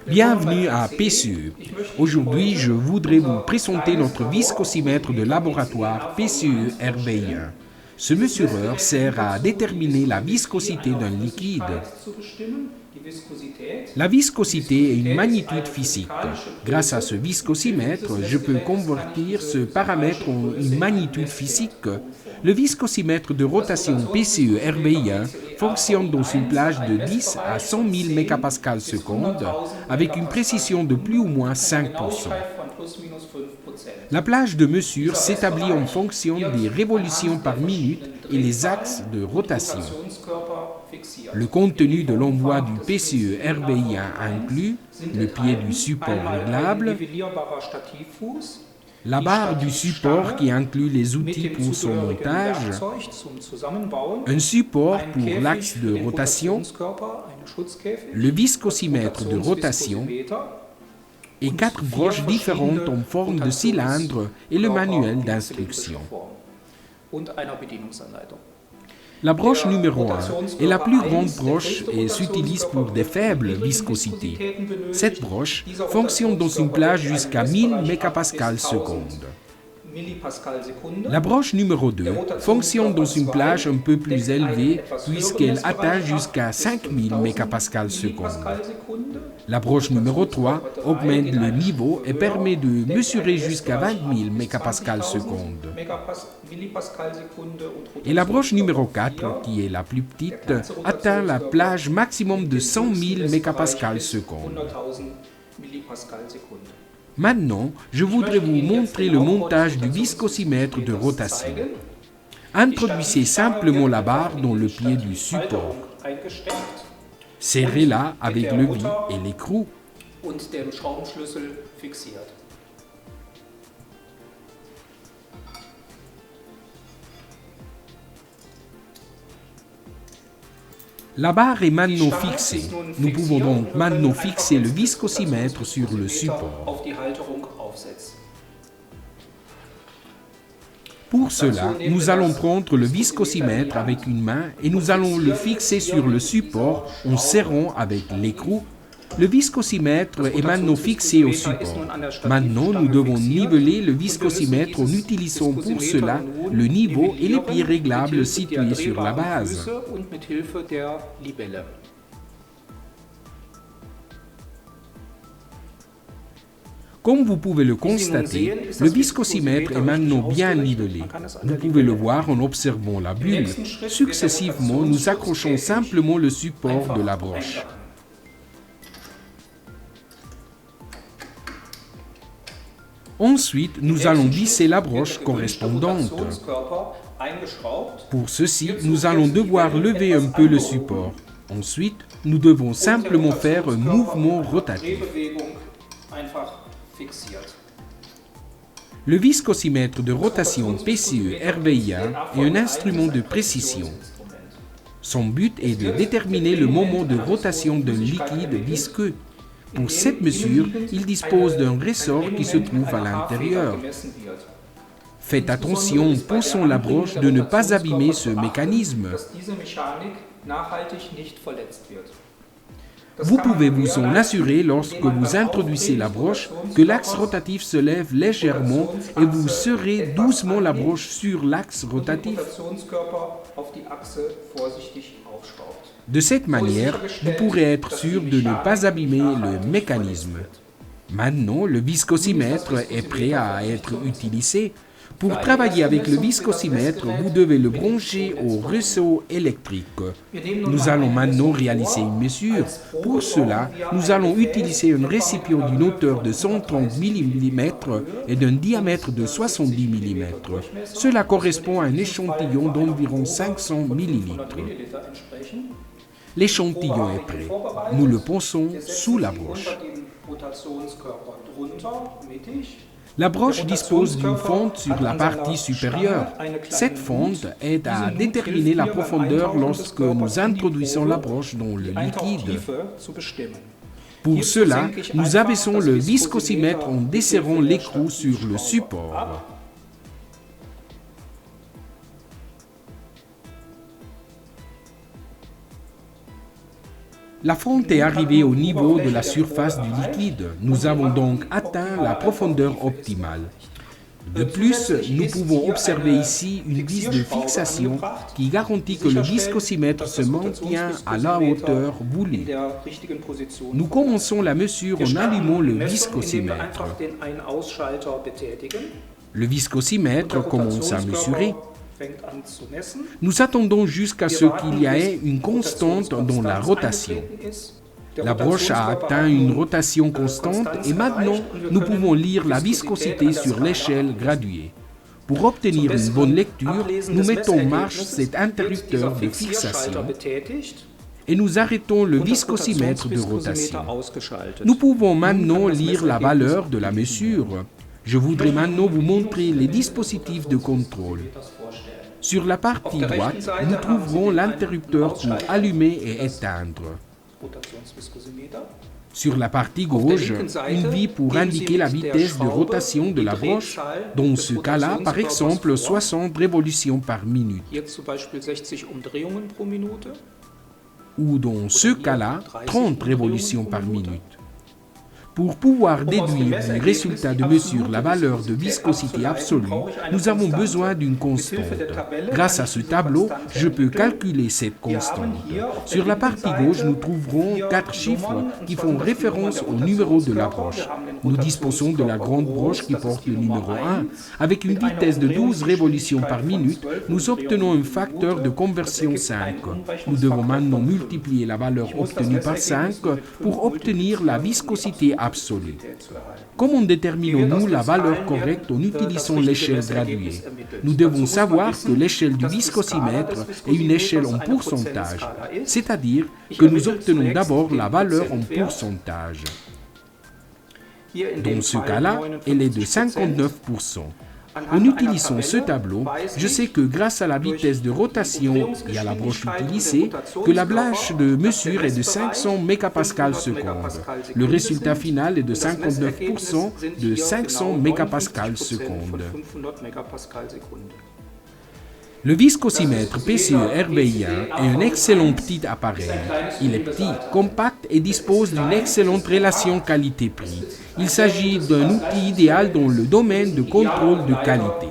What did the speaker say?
Bienvenue à PCE. Aujourd'hui, je voudrais vous présenter notre viscossimètre de laboratoire PCE RBI1. Ce mesureur sert à déterminer la viscosité d'un liquide. La viscosité est une magnitude physique. Grâce à ce viscossimètre, je peux convertir ce paramètre en une magnitude physique. Le viscossimètre de rotation PCE RBI1 fonctionne dans une plage de 10 à 100 000 MPa seconde avec une précision de plus ou moins 5%. La plage de mesure s'établit en fonction des révolutions par minute et les axes de rotation. Le contenu de l'envoi du PCE RBI1 inclut le pied du support réglable, la barre du support qui inclut les outils pour son montage, un support pour l'axe de rotation, le viscossimètre de rotation et 4 broches différentes en forme de cylindre et le manuel d'instruction. La broche numéro 1 est la plus grande broche et s'utilise pour des faibles viscosités. Cette broche fonctionne dans une plage jusqu'à 1000 MPa seconde. La broche numéro 2 fonctionne dans une plage un peu plus élevée puisqu'elle atteint jusqu'à 5000 MPa seconde. La broche numéro 3 augmente le niveau et permet de mesurer jusqu'à 20 000 MPa seconde. Et la broche numéro 4, qui est la plus petite, atteint la plage maximum de 100 000 MPa seconde. Maintenant, je voudrais vous montrer le montage du viscossimètre de rotation. Introduisez simplement la barre dans le pied du support. Serrez-la avec le vis et l'écrou. La barre est maintenant fixée. Nous pouvons donc maintenant fixer le viscossimètre sur le support. Pour cela, nous allons prendre le viscossimètre avec une main et nous allons le fixer sur le support en serrant avec l'écrou. Le viscossimètre est maintenant fixé au support. Maintenant, nous devons niveler le viscossimètre en utilisant pour cela le niveau et les pieds réglables situés sur la base. Comme vous pouvez le constater, le viscossimètre est maintenant bien nivelé. Vous pouvez le voir en observant la bulle. Successivement, nous accrochons simplement le support de la broche. Ensuite, nous allons visser la broche correspondante. Pour ceci, nous allons devoir lever un peu le support. Ensuite, nous devons simplement faire un mouvement rotatif. Le viscossimètre de rotation PCE RBI1 est un instrument de précision. Son but est de déterminer le moment de rotation d'un liquide visqueux. Pour cette mesure, il dispose d'un ressort qui se trouve à l'intérieur. Faites attention en poussant la broche de ne pas abîmer ce mécanisme. Vous pouvez vous en assurer lorsque vous introduisez la broche que l'axe rotatif se lève légèrement et vous serrez doucement la broche sur l'axe rotatif. De cette manière, vous pourrez être sûr de ne pas abîmer le mécanisme. Maintenant, le viscossimètre est prêt à être utilisé. Pour travailler avec le viscossimètre, vous devez le brancher au réseau électrique. Nous allons maintenant réaliser une mesure. Pour cela, nous allons utiliser un récipient d'une hauteur de 130 mm et d'un diamètre de 70 mm. Cela correspond à un échantillon d'environ 500 ml. L'échantillon est prêt. Nous le posons sous la broche. La broche dispose d'une fente sur la partie supérieure. Cette fente aide à déterminer la profondeur lorsque nous introduisons la broche dans le liquide. Pour cela, nous abaissons le viscossimètre en desserrant l'écrou sur le support. La fonte est arrivée au niveau de la surface du liquide. Nous avons donc atteint la profondeur optimale. De plus, nous pouvons observer ici une vis de fixation qui garantit que le viscosimètre se maintient à la hauteur voulue. Nous commençons la mesure en allumant le viscosimètre. Le viscosimètre commence à mesurer. Nous attendons jusqu'à ce qu'il y ait une constante dans la rotation. La broche a atteint une rotation constante et maintenant nous pouvons lire la viscosité sur l'échelle graduée. Pour obtenir une bonne lecture, nous mettons en marche cet interrupteur de fixation et nous arrêtons le viscosimètre de rotation. Nous pouvons maintenant lire la valeur de la mesure. Je voudrais maintenant vous montrer les dispositifs de contrôle. Sur la partie droite, nous trouverons l'interrupteur pour allumer et éteindre. Sur la partie gauche, une vis pour indiquer la vitesse de rotation de la broche, dans ce cas-là, par exemple, 60 révolutions par minute. Ou dans ce cas-là, 30 révolutions par minute. Pour pouvoir déduire du résultat de mesure la valeur de viscosité absolue, nous avons besoin d'une constante. Grâce à ce tableau, je peux calculer cette constante. Sur la partie gauche, nous trouverons 4 chiffres qui font référence au numéro de la broche. Nous disposons de la grande broche qui porte le numéro 1. Avec une vitesse de 12 révolutions par minute, nous obtenons un facteur de conversion 5. Nous devons maintenant multiplier la valeur obtenue par 5 pour obtenir la viscosité absolue. Comment déterminons-nous la valeur correcte en utilisant l'échelle graduée? Nous devons savoir que l'échelle du viscosimètre est une échelle en pourcentage, c'est-à-dire que nous obtenons d'abord la valeur en pourcentage. Dans ce cas-là, elle est de 59%. En utilisant ce tableau, je sais que grâce à la vitesse de rotation et à la broche utilisée, que la bâche de mesure est de 500 mégapascales seconde. Le résultat final est de 59% de 500 mégapascales seconde. Le viscosimètre PCE-RBI1 est un excellent petit appareil. Il est petit, compact et dispose d'une excellente relation qualité-prix. Il s'agit d'un outil idéal dans le domaine de contrôle de qualité.